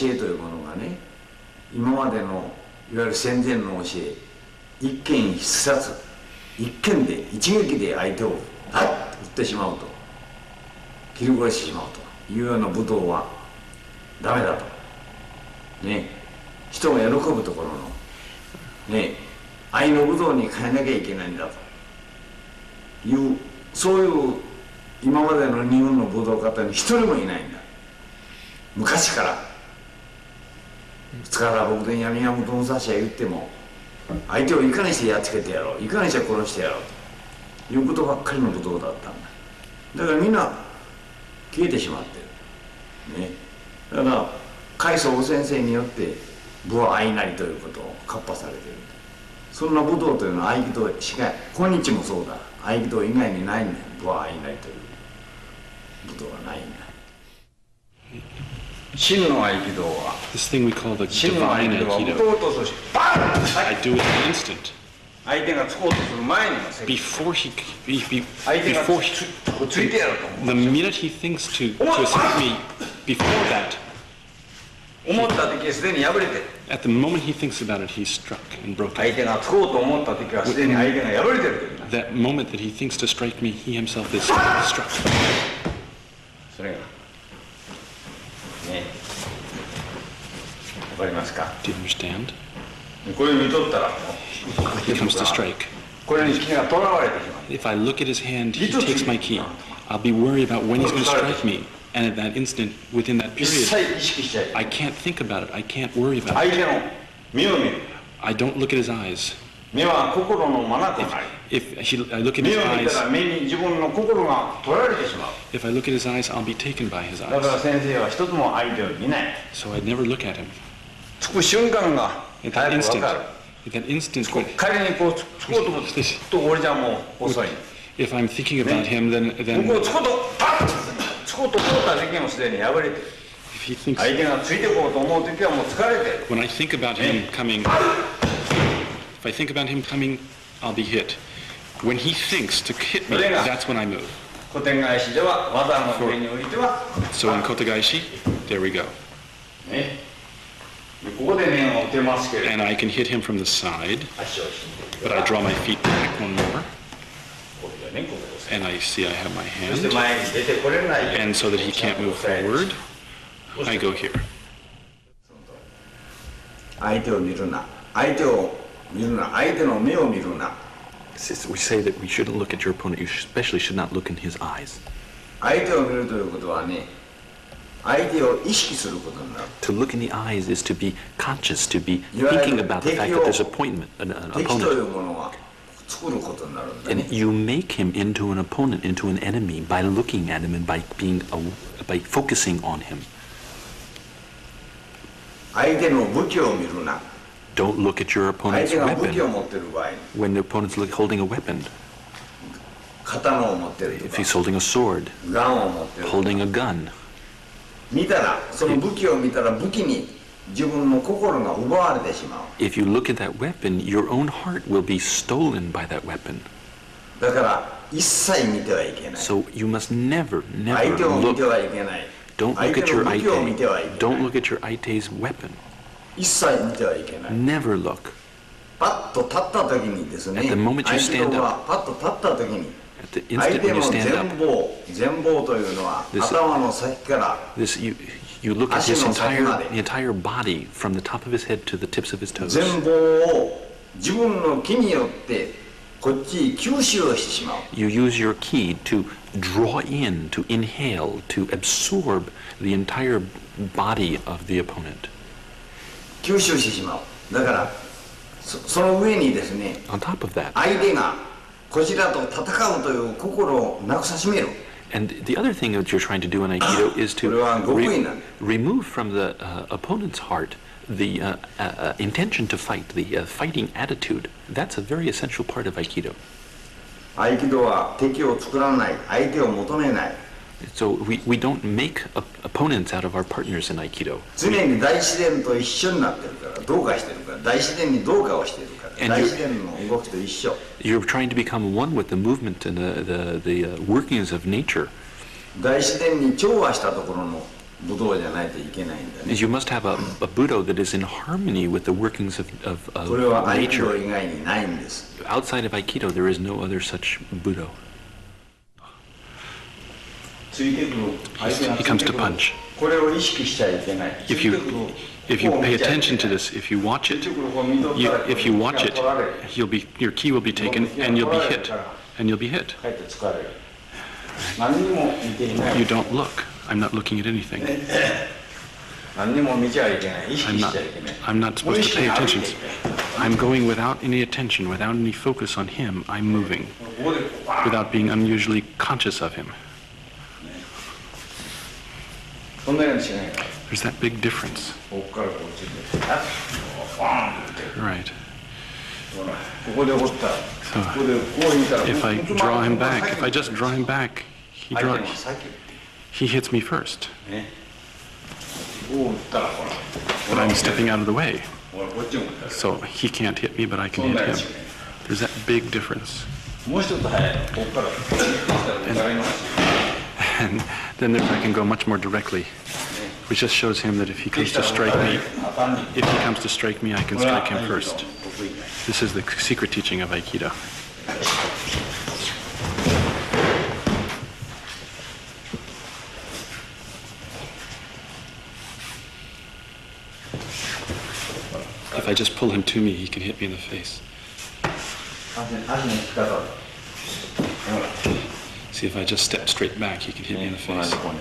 えというものがね、今までのいわゆる戦前の教え、一剣必殺、一剣で一撃で相手をハッと撃ってしまうと、切り殺してしまうというような武道はダメだとね、人が喜ぶところのね、愛の武道に変えなきゃいけないんだという、そういう今までの日本の武道家に一人もいないんだ、昔から。ですから僕で闇山本武蔵は言っても、相手をいかにしてやっつけてやろう、いかにして殺してやろうということばっかりの武道だったんだ。だからみんな消えてしまってる、ね、だから海藻先生によって武は愛なりということをカッパされている。そんな武道というのは合気道しか、今日もそうだ、合気道以外にないんだよ、武は愛なりという武道はないんだ。真の合気道は、 This thing we call the 真の合 divine 気道は撃 Aikido. とうとそしてバン、は I い、 do it in an instant. 相手がつこうとする前に Before he, 相手が before he, ついてやろうと思 the う。 minute he thinks to attack me, before that, 思った時はすでに破れてる。 at the moment he thinks about it, he's struck and broken. 相手がつこうと思った時はすでに相手が破れてる時なんだ。 That moment that he thinks to strike me, he himself is struck. それがね、わかりますか。 Do you understand? これを見とったら He comes to strike. これに気がとらわれてしまう。 If I look at his hand, he takes my key. I'll be worried about when he's going to strike me. And at that instant, within that 一 period, 切意識しちゃいけな I い。 can't think about it. I can't worry about 相 it. 手の目を見る。 I don't look at his eyes. 目は心の眼なり。 If I look at 目 his を見た eyes, ら目に自分の心が取られてしまう。 if I look at his eyes, I'll be taken by his だから eyes. 先生は一つも相手を見ない。 So I'd never look at him. つく瞬間が At 早 that く分 instant, かる。 at that instant, 仮にこうつこうと思ってと俺じゃもう遅い。 if I'm thinking about him, 僕を then つことパッつこと思った時もすでに破れてる。 if he thinks, 相手がついてこうと思う時はもう疲れてる。 when I think about him coming, if I think about him coming, I'll be hit. When he thinks to hit me, that's when I move. 古典返しでは技の上においては So in Kotagaishi, there we go. ね、ここで面を打てますけれど And I can hit him from the side, 足を引いて but I draw my feet back one more, これでね、ここです。 and I see I have my そして hand, 前に出てこれない。 and so that he can't move forward, I go here. 相手を見るな。相手を見るな。相手の目を見るな。 We say that we shouldn't look at your opponent. You especially should not look in his eyes. 相手を見るということはね、相手を意識することになる。 To look in the eyes is to be conscious, to be thinking about the fact that there's an 敵とい opponent. うものは作ることになるんだ And ね。 you make him into an opponent, into an enemy by looking at him and by by focusing on him. 相手の武器を見るな。 Don't look at your 相 opponent's 手が武器を weapon 持ってる場合に、 when the opponent's holding a weapon. 刀を持ってると If か he's holding a sword, ガンを持ってるとか holding a gun, 見たら、その武器を見たら武器に自分の心が奪われてしまう。 if you look at that weapon, your own heart will be stolen by that weapon. だから一切見てはいけない。 So you must never, 相手を見 never て look. はいけない。 Don't 相 look 手 at の your 武器を見てはい aite. けな Don't い。 look at your aite's weapon. 一切見てはいけない。 Never look. パッと立った時にですね、 At the moment you 合気 stand 道はパッと立った時に At the 相 instant 手 when you の stand up, 前方というのは This- 頭の先から this you look at his 足の先まで。 entire body from the top of his head to the tips of his toes. 前方を自分の気によってこっちに吸収をしてしまう。 You use your ki to draw in, to inhale, to absorb the entire body of the opponent. 吸収してしまう。だからその上にですね、 On top of that, 相手がこちらと戦うという心をなくさしめる。 and the other thing that you're trying to do in Aikido is to これは極意なんだ。 remove from the opponent's heart the intention to fight, the fighting attitude. That's a very essential part of Aikido. 合気道は敵を作らない、相手を求めない。 So we don't make opponents out of our partners in Aikido. 常に大自然と一緒になってるから、同化してるから、大自然に同化をしているから、 And 大自然の動きと一緒。 You're trying to become one with the movement and the workings of nature. 大自然に調和したところの武道じゃないといけないんだね。 is you must have a Budo that is in harmony with the workings of これは合気道 nature. 以外にないんです。 Outside of Aikido, there is no other such Budo. ついてくる相手が He comes to punch. これを意識しちゃいけない。 If you pay attention to this, if you watch it, if you watch it, your ki will be taken and you'll be hit. And you'll be hit. かえって疲れる。何にも見ていない。 You don't look. I'm not looking at anything. 何にも見ちゃいけない。意識しちゃいけない。 I'm not supposed to pay attention. I'm going without any attention, without any focus on him. I'm moving without being unusually conscious of him. そんなように違いない。 There's that big difference. ここからこっちで、バーンって。 Right. ここで折ったら、ここでこう見たら、 If I draw him back, if I just draw him back, he 相手 draws. が先 He hits me first. ね。こう打ったらほら。 But I'm stepping out of the way. ほらこっちも打ったら。 So he can't hit me, but I そ can んな hit よう him. に違いない。 There's that big difference. もう一つ早い。ここから。疑いの話。 And then if I can go much more directly, which just shows him that if he comes to strike me, I can strike him first. This is the secret teaching of Aikido. If I just pull him to me, he can hit me in the face. 足の引き方。ほら。 See, if I just step straight back, he can hit me in the 同 face. じこうね。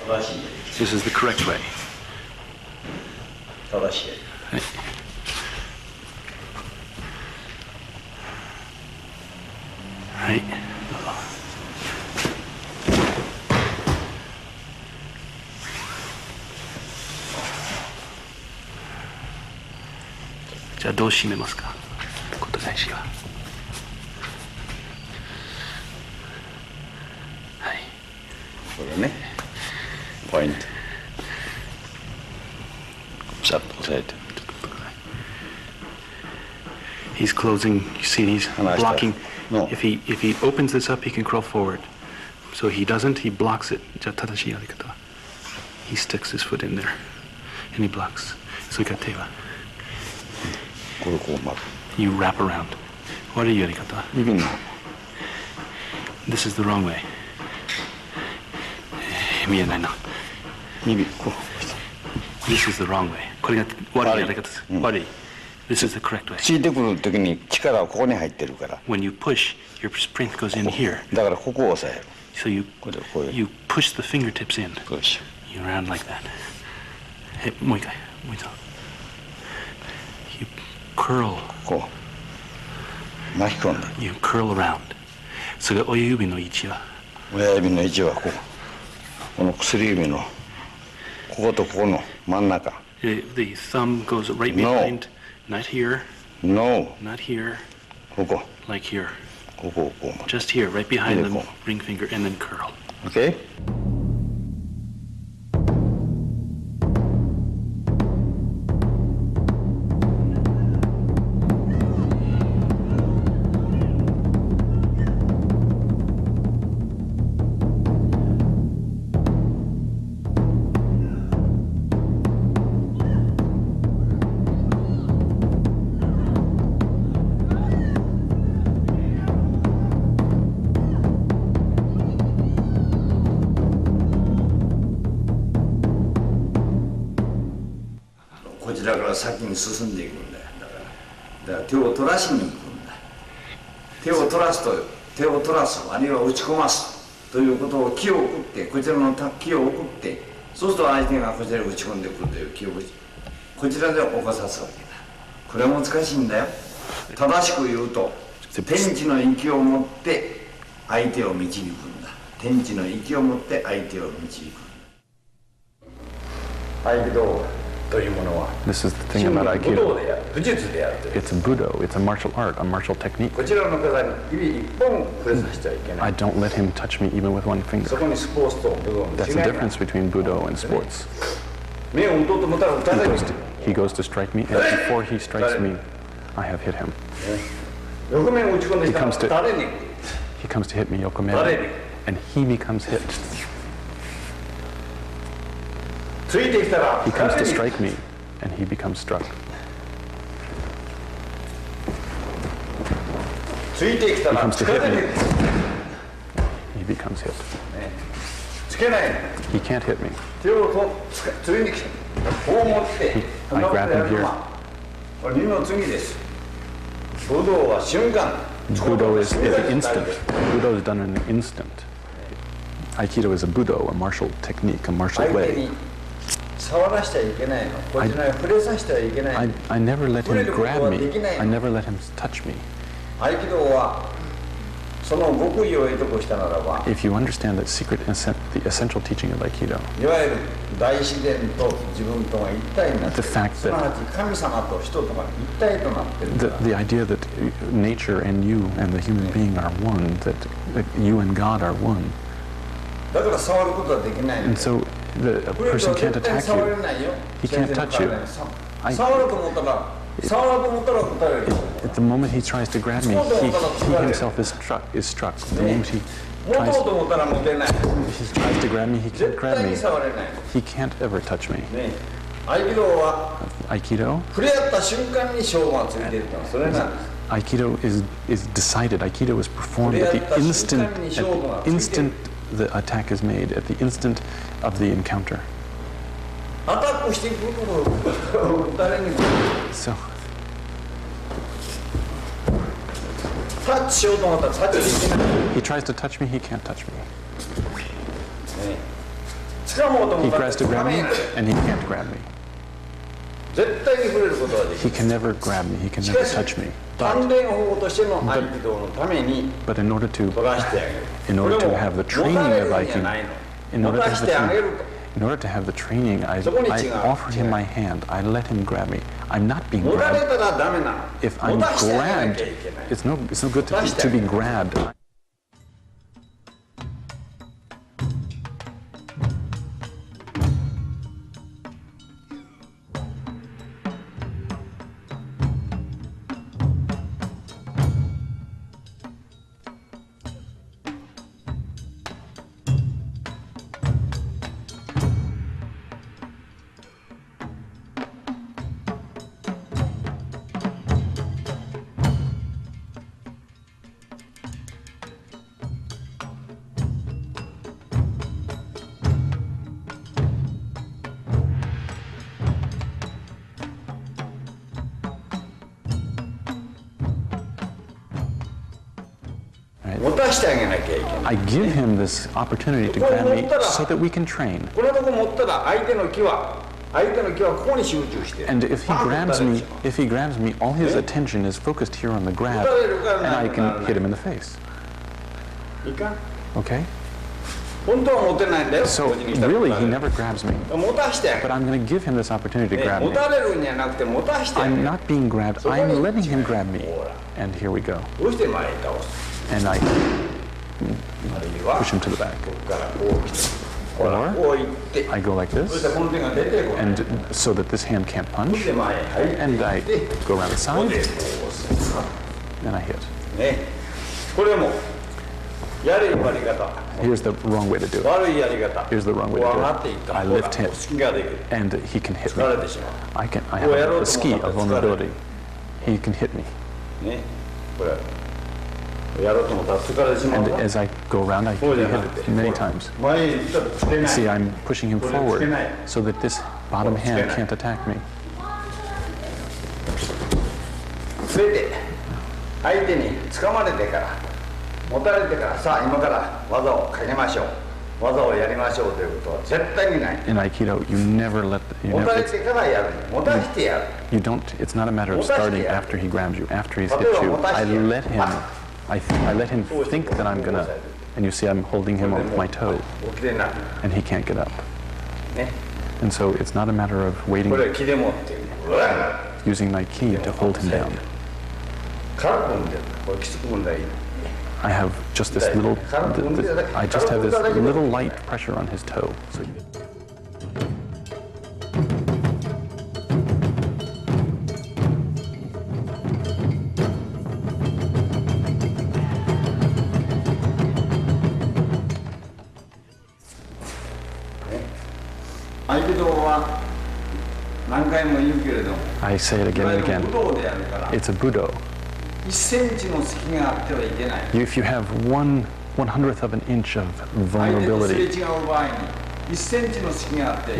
正しい。 This is the correct way. 正しい。 Right. Right. どう締めますか？こと返しは。はい。これね。ポイント。さっと押さえて。 He's closing. You see, he's blocking. No. If he opens this up, he can crawl forward. So he doesn't. He blocks it. じゃあ正しいやり方は。He sticks his foot in there, and he blocks. それから手は。これこうまず。You wrap around. 悪いやり方は。指の。 This is the wrong way. 見えないな。指こう。 This is the wrong way. これが悪いやり方です。悪い。This is the correct way. ついてくるときに力はここに入ってるから。 When you push, your strength goes in here. だからここを押さえる。 So you これこういう。 you push the fingertips in. よいしょ。 You round like that. Hey, もう一回。もう一度。You curl. こう。巻き込んで。 You curl around. それが親指の位置は。親指の位置はこう。この薬指のこことここの真ん中。The thumb goes right behind. Not here. No. Not here. ここ。 Like here. ここをこう。 Just here, right behind the Cool. ring finger, and then curl. Okay? こちらから先に進んでいくんだよ。だから手を取らしに行くんだ。手を取らすあるいは打ち込ますということを気を送って、こちらの気を送って、そうすると相手がこちらに打ち込んでくるという気をこちらで起こさすわけだ。これは難しいんだよ。正しく言うと、天地の息を持って相手を導くんだ。天地の息を持って相手を導く。合気道というものは、 This is the thing 真 about に武 Aikido. 道である、武術であるという。 It's a Budo. It's a martial art, a martial technique. こちらの方に指一本触れさせちゃいけな I い。 don't let him touch me even with one そ finger. こにスポーツと武道の That's 違い the が。 difference between Budo and sports. 目を打とうと思ったら打たれる。 He goes to strike me, and before he strikes me, I have hit him. 横面を打ち込んできたら He comes to- 誰に He comes to hit me, Yokome,誰に and he becomes hit. He comes to strike me, and he becomes struck. He comes to hit me. He becomes hit. He can't hit me. I grab him here. Budo is the instant. Budo is done in an instant. Aikido is a Budo, a martial technique, a martial way. I never let him grab me. I never let him touch me. If you understand that secret, the essential teaching of Aikido, the fact that the idea that nature and you and the human being are one, that you and God are one. And so a person can't attack you. He can't touch you. At the moment he tries to grab me, he himself is struck. The moment he tries to grab me, he can't grab me. He can't ever touch me. Aikido is decided. Aikido is performed at the instant the attack is made, at the instant of the encounter. So he tries to touch me, he can't touch me. He tries to grab me, and he can't grab me. He can never grab me, he can never touch me. But in order to have the training of Aikido, in order to have the training, I offer him my hand. I let him grab me. I'm not being grabbed. If I'm grabbed, it's no good to be grabbed. I give him this opportunity to grab me so that we can train. And if he grabs me, all his attention is focused here on the grab, and I can hit him in the face. Okay? So really, he never grabs me. But I'm going to give him this opportunity to grab me. I'm not being grabbed. I'm letting him grab me. And here we go. And I push him to the back. Or I go like this, and so that this hand can't punch. And I go around the side, and I hit. Here's the wrong way to do it. Here's the wrong way to do it. I lift him, and he can hit me. I have a ski of vulnerability. He can hit me. And as I go around, I can hit it many times. See, I'm pushing him forward so that this bottom hand can't attack me. In Aikido, you never let you don't. It's not a matter of starting after he grabs you, after he's hit you. I let him think that I'm gonna, and you see I'm holding him on my toe, and he can't get up. And so it's not a matter of waiting, using my ki to hold him down. I have just this little, I just have this little light pressure on his toe. So I say it again and again. It's a Budo. If you have 1/100th of an inch of vulnerability,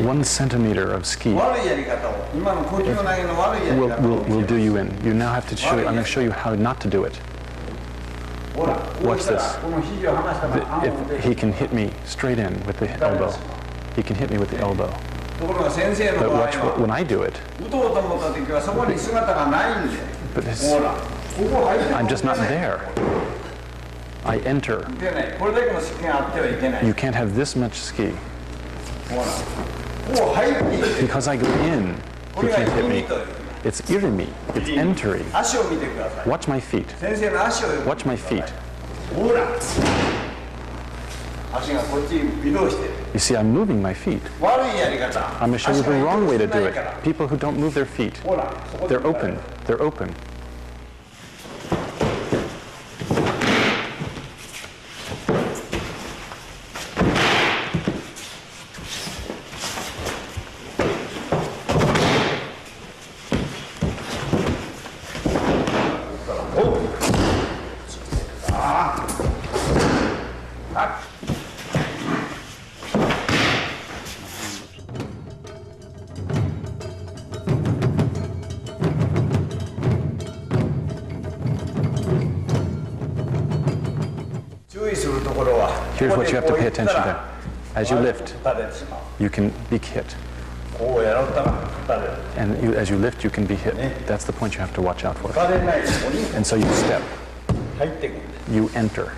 1 centimeter of ski will do you in. You now have to show. I'm going to show you how not to do it. Watch this. If he can hit me straight in with the elbow. He can hit me with the elbow. But watch when I do it. But I'm just not there. I enter. You can't have this much ski. Because I go in, he can't hit me. It's irimi. It's entering. Watch my feet. Watch my feet. You see, I'm moving my feet. I'm going to show you the wrong way to do it. People who don't move their feet, they're open. They're open. Here's what you have to pay attention to. As you lift, you can be hit. And as you lift, you can be hit. That's the point you have to watch out for. And so you step. You enter.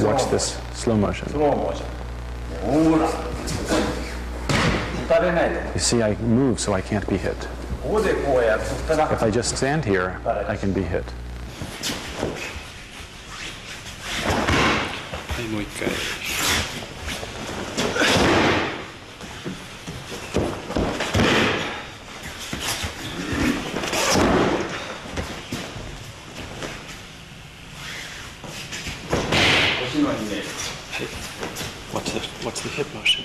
Watch this slow motion. You see, I move so I can't be hit. If I just stand here, I can be hit. もう一回。What's the hip motion?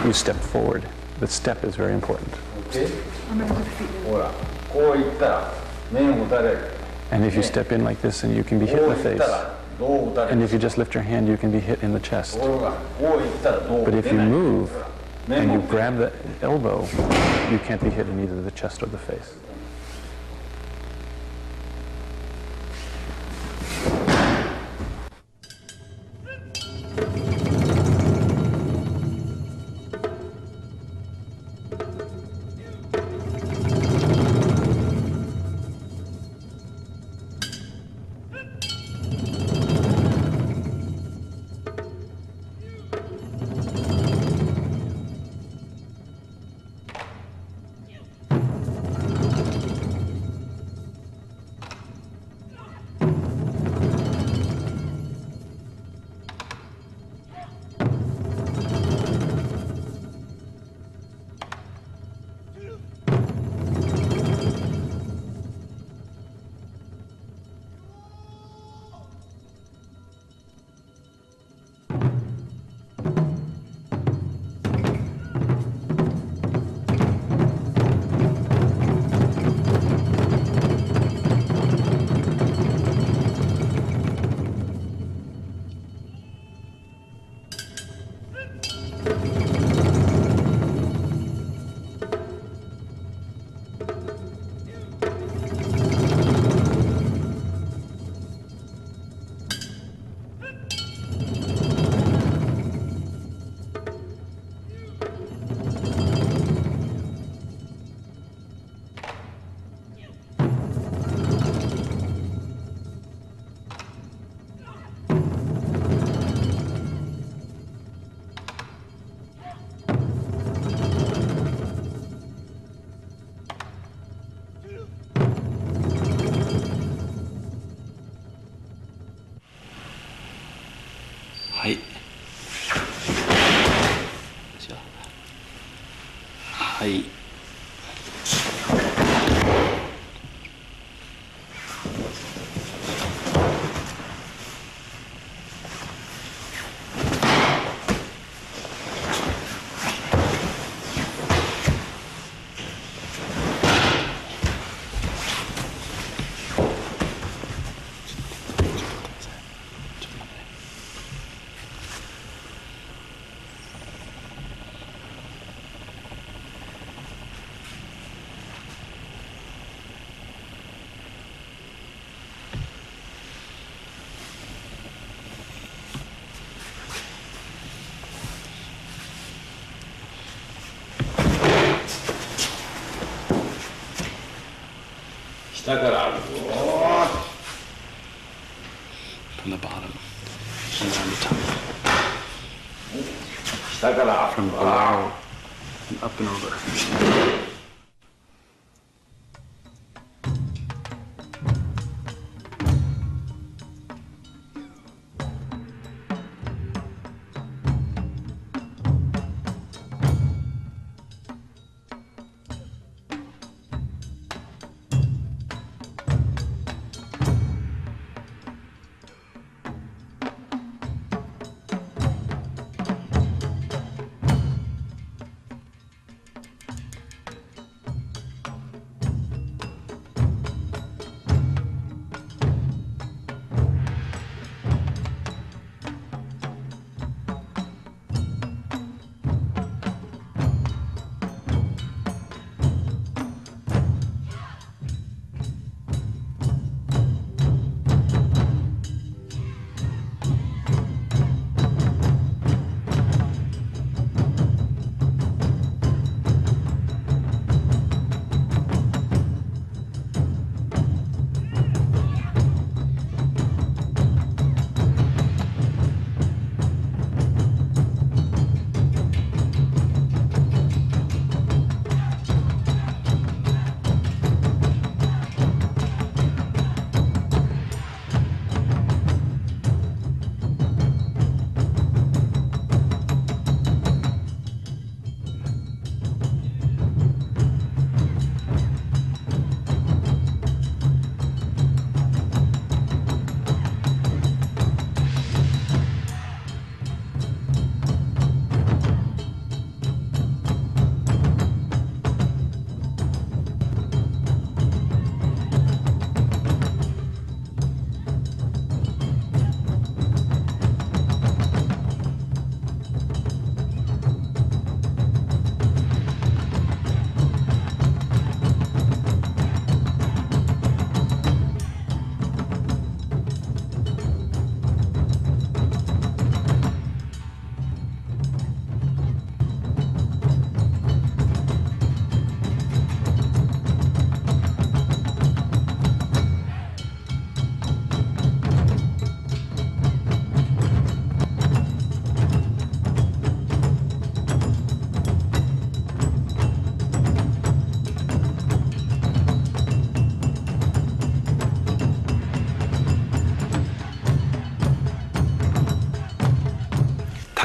You step forward. The step is very important. And if you step in like this, and you can be hit in the face. And if you just lift your hand, you can be hit in the chest. But if you move and you grab the elbow, you can't be hit in either the chest or the face. はい。下からあるぞ。 From the bottom and on the top. 下から From below and up and over.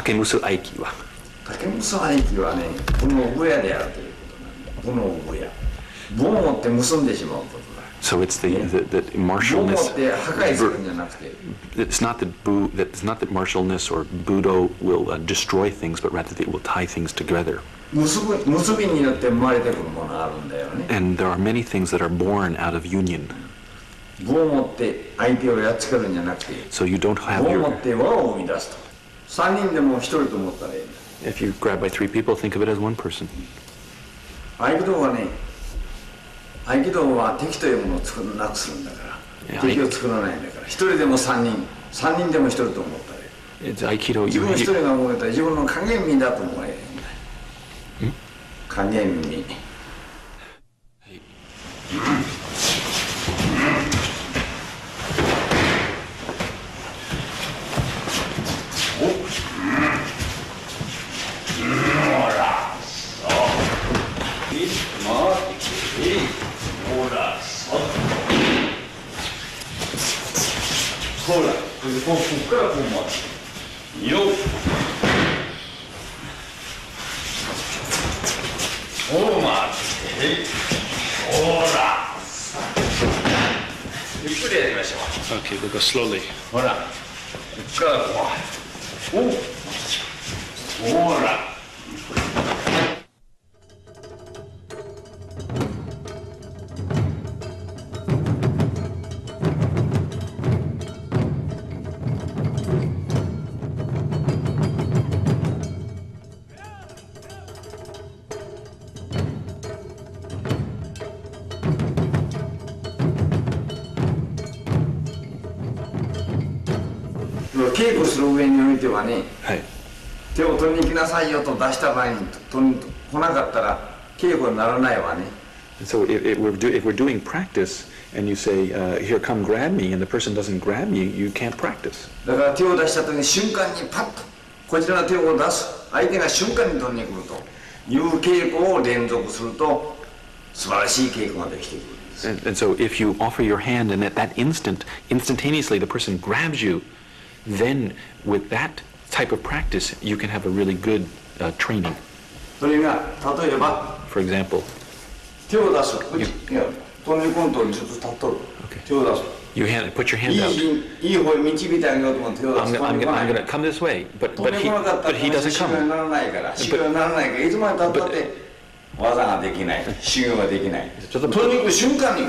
竹結合気は竹結合気はね、この上であるということなんだ。この上棒を持って結んでしまうことだ。 So it's the martialness. 棒を持って破壊するんじゃなくて。It's not that martialness or Budo will destroy things, but rather that it will tie things together. 結びによって生まれてくるものがあるんだよね。And there are many things that are born out of union. 棒を持って相手をやっつけるんじゃなくて。So you don't have 棒を your. 持って輪を生み出すと。3人でも1人と思ったらいいんだ。 If you grab by 3 people, think of it as one person. 合気道はね、合気道は敵というものを作らなくするんだから、敵を作らないんだから、1人でも3人、3人でも1人と思ったらいい。It's Aikido. 自分1人が動いたら自分の影身だと思えばいいんだ。影身。ほら、ここからこう回る。よっ。おっ。ほらゆっくりやりましょう。 Okay, we'll go slowly. ほらこっからこうほら稽古する上においてはね、はい。手を取りに来なさいよと出した場合に取りに来なかったら稽古にならないわね。 So if we're doing practice and you say, here, come grab me, and the person doesn't grab me, you can't practice. だから手を出した時に瞬間にパッとこちらが手を出す相手が瞬間に取りに来るという稽古を連続すると素晴らしい稽古ができてくるんです。 And so if you offer your hand and at that instant, instantaneously the person grabs you, then with that type of practice, you can have a really good training. それが例えば For example, 手を出すいや取りに来んとちょっと立っとる、手を出す put your hand out. いい方に導いてあげようと思って手を出す I'm gonna come this way, but he doesn't 修行に come. ならないから修行にならないからいつまでたったって技ができない修行ができないちょっと取りに行く瞬間に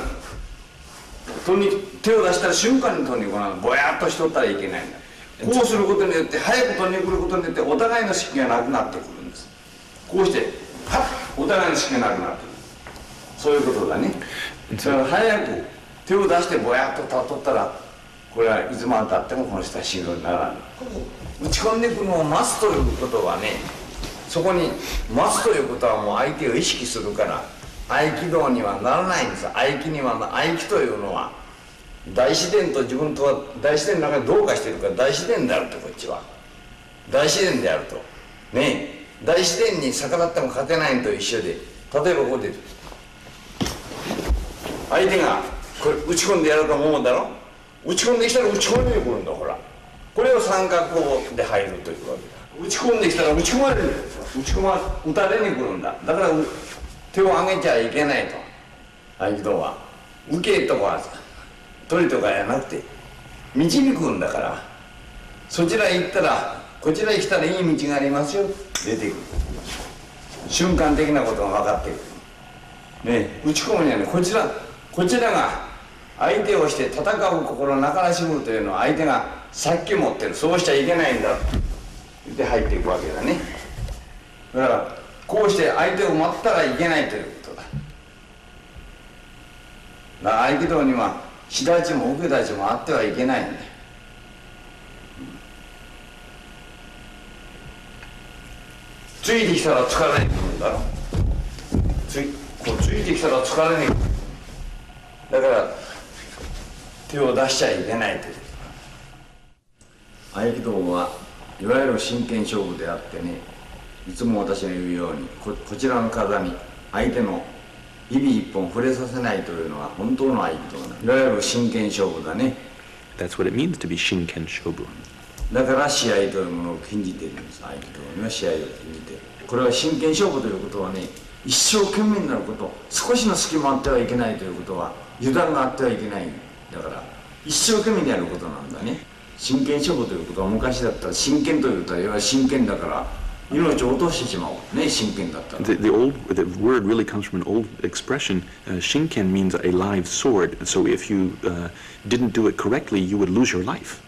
手を出したら瞬間に取りに来ないぼやっとしとったらいけないんだ。こうすることによって早く取りに来ることによってお互いの隙がなくなってくるんです。こうしてパッお互いの隙がなくなってくる、そういうことだね。だから早く手を出してぼやっと立っとったらこれはいつまでたってもこの人は修行にならない。打ち込んでいくのを待つということはね、そこに待つということはもう相手を意識するから合気道にはならないんです。合気というのは大自然と自分とは大自然の中でどうかしているから大自然であると、こっちは大自然であるとねえ、大自然に逆らっても勝てないのと一緒で、例えばここで相手がこれ打ち込んでやると思うだろ、打ち込んできたら打ち込んでくるんだ。ほらこれを三角で入るというわけだ。打ち込んできたら打ち込まれるんですよ。打たれに来るんだ。だから手を上げちゃいけないと。合気道は受けとか取りとかじゃなくて導くんだから、そちらへ行ったらこちらへ来たらいい道がありますよ、出てくる。瞬間的なことが分かってくるね。打ち込むにはね、こちらが相手をして戦う心なからしむというのは相手が殺気持ってる、そうしちゃいけないんだで入っていくわけだね。だからこうして相手を待ったらいけないということだ。だから合気道には仕立ちも受け立ちもあってはいけないんだよ。ついてきたら疲れに来るんだろ。ついてきたら疲れに来る。だから手を出しちゃいけないという。合気道はいわゆる真剣勝負であってね、いつも私が言うように こちらの体に相手の指一本触れさせないというのは本当の合気道なんだ。いわゆる真剣勝負だね。 That's what it means to be Shinken Shobu. だから試合というものを禁じているんです。合気道には試合を禁じている。これは真剣勝負ということはね、一生懸命になること、少しの隙もあってはいけないということは油断があってはいけない。だから一生懸命にやることなんだね。真剣勝負ということは昔だったら真剣ということは、いわゆる真剣だから命を落としてしまうね、真剣だったら。The word really comes from an old expression. Shinken means a live sword. So if you didn't do it correctly, you would lose your life.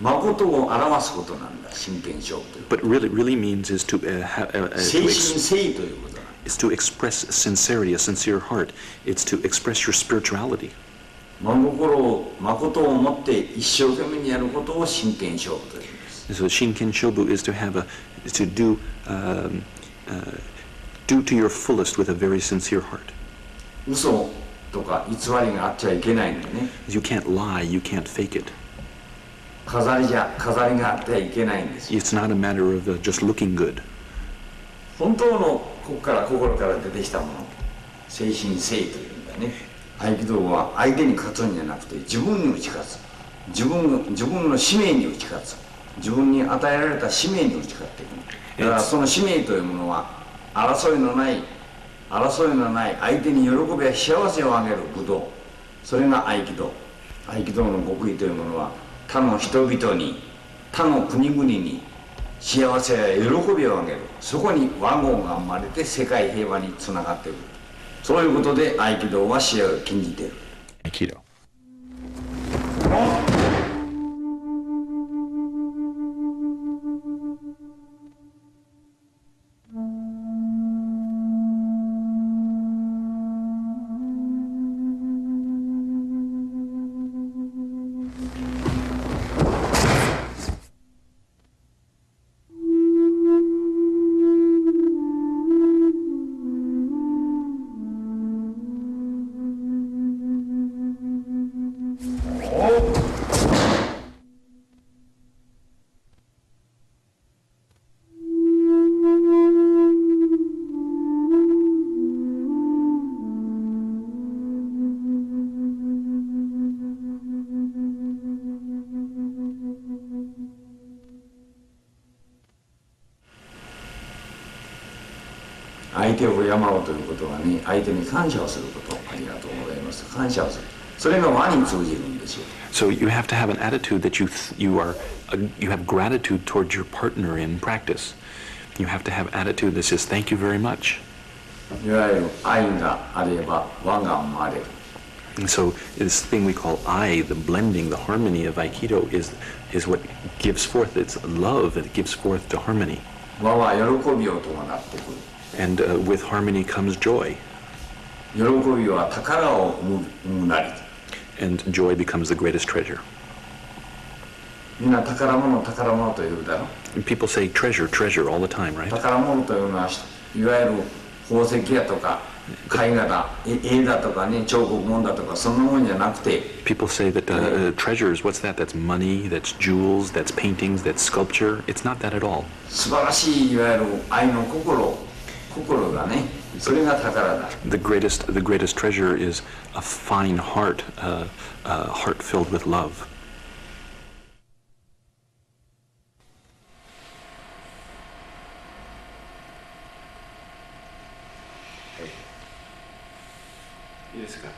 誠を表すことなんだ、真剣勝負という。 But really means is to 誠心誠意ということだ。is to express sincerity, a sincere heart. It's to express your spirituality. 誠を持って一生懸命にやることを真剣勝負というんです。 So Shinken Shobu is to do to your fullest with a very sincere heart. 嘘とか偽りがあっちゃいけないんだね。 You can't lie, you can't fake it. 飾りがあってはいけないんですよ。 It's not a matter of just looking good. 本当の心から出てきたもの、誠心誠意というんだね。合気道は相手に勝つんじゃなくて自分に打ち勝つ、自分の使命に打ち勝つ、自分に与えられた使命に打ち勝っていく。だからその使命というものは争いのない争いのない相手に喜びや幸せをあげる武道、それが合気道。合気道の極意というものは、他の人々に、他の国々に幸せや喜びをあげる、そこに和合が生まれて世界平和につながっている。そういうことで合気道は試合を禁じている。Aikido.相手を敬うということはね、相手に感謝をすること。ありがとうございます。感謝をする。それが和に通じるんですよ。So you have to have an attitude that you have gratitude towards your partner in practice. You have to have attitude that says thank you very much. いわゆる愛があれば和が生まれる。And so this thing we call I, the blending, the harmony of Aikido is what gives forth its love, it gives forth to harmony. 和は喜びを伴ってくる。And with harmony comes joy. 喜びは宝を生むなり。And joy becomes the greatest treasure. みんな宝物宝物と言うだろ。And people say treasure, treasure all the time, right? 宝物というのはいわゆる宝石やとか絵画だ、絵だとかね、彫刻物だとかそんなもんじゃなくて。People say that treasures, what's that? That's money, that's jewels, that's paintings, that's sculpture. It's not that at all. 素晴らしいいわゆる愛の心がね、それが宝だ。The greatest treasure is a fine heart, a heart filled with love. いいですか？